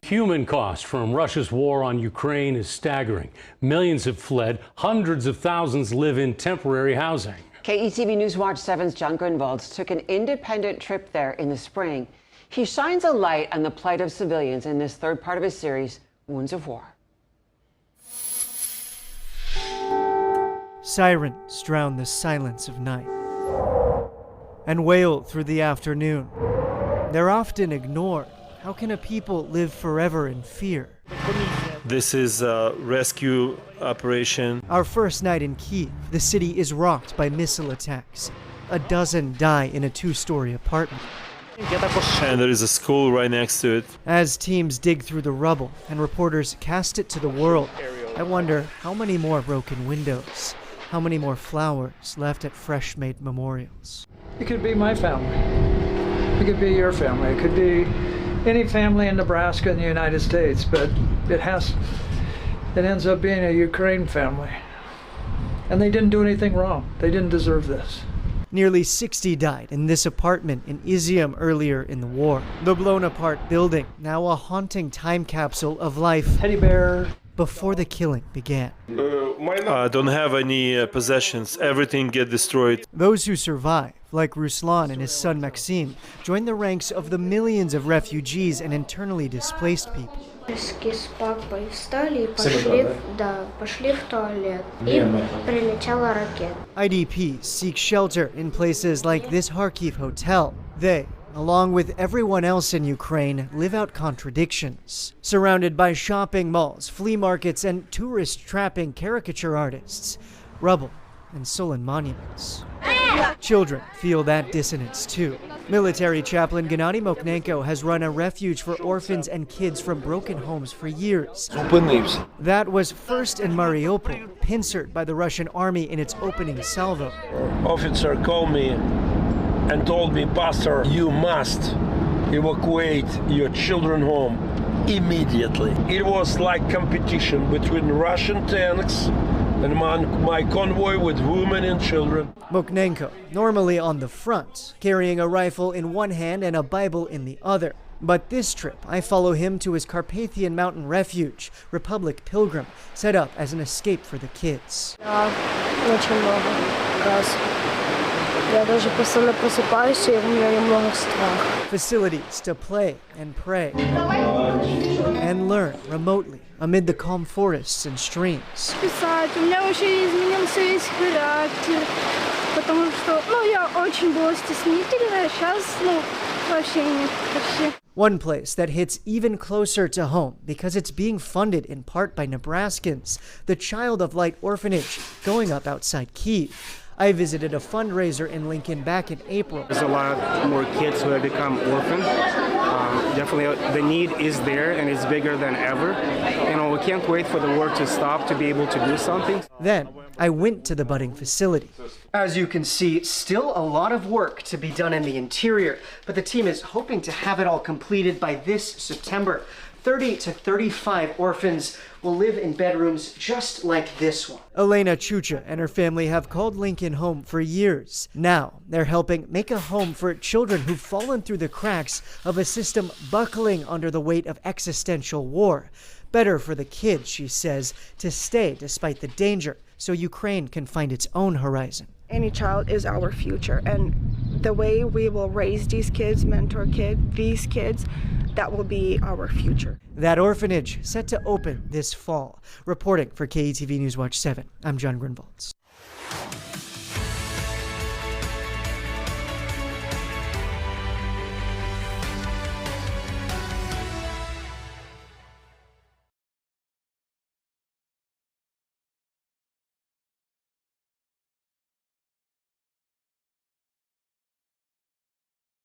Human cost from Russia's war on Ukraine is staggering. Millions have fled. Hundreds of thousands live in temporary housing. KETV News Watch 7's John Grunwald took an independent trip there in the spring. He shines a light on the plight of civilians in this third part of his series, Wounds of War. Sirens drown the silence of night and wail through the afternoon. They're often ignored. How can a people live forever in fear? This is a rescue operation. Our first night in Kyiv, the city is rocked by missile attacks. A dozen die in a two-story apartment. And there is a school right next to it. As teams dig through the rubble and reporters cast it to the world, I wonder how many more broken windows, how many more flowers left at fresh-made memorials. It could be my family. It could be your family. It could be any family in Nebraska in the United States, but it ends up being a Ukraine family. And they didn't do anything wrong. They didn't deserve this. Nearly 60 died in this apartment in Izium earlier in the war. The blown-apart building, now a haunting time capsule of life. Teddy bear. Before the killing began. I don't have any possessions. Everything get destroyed. Those who survive, like Ruslan and his son Maxim, join the ranks of the millions of refugees and internally displaced people. IDPs seek shelter in places like this Kharkiv hotel. They, along with everyone else in Ukraine, live out contradictions. Surrounded by shopping malls, flea markets, and tourist-trapping caricature artists, rubble and sullen monuments. Children feel that dissonance too. Military chaplain Gennady Mokhnenko has run a refuge for orphans and kids from broken homes for years. That was first in Mariupol, pincered by the Russian army in its opening salvo. Officer called me and told me, "Pastor, you must evacuate your children home immediately." It was like competition between Russian tanks and my convoy with women and children. Mokhnenko, normally on the front, carrying a rifle in one hand and a Bible in the other. But this trip, I follow him to his Carpathian mountain refuge, Republic Pilgrim, set up as an escape for the kids. Facilities to play and pray and learn remotely amid the calm forests and streams. One place that hits even closer to home because it's being funded in part by Nebraskans, the Child of Light Orphanage, going up outside Kyiv. I visited a fundraiser in Lincoln back in April. There's a lot more kids who have become orphaned. Definitely the need is there and it's bigger than ever. We can't wait for the war to stop to be able to do something. Then I went to the budding facility. As you can see, still a lot of work to be done in the interior, but the team is hoping to have it all completed by this September. 30 to 35 orphans will live in bedrooms just like this one. Elena Chucha and her family have called Lincoln home for years. Now they're helping make a home for children who've fallen through the cracks of a system buckling under the weight of existential war. Better for the kids, she says, to stay despite the danger so Ukraine can find its own horizon. Any child is our future, and the way we will raise these kids, mentor these kids, that will be our future. That orphanage set to open this fall. Reporting for KETV News Watch 7, I'm John Grunwald.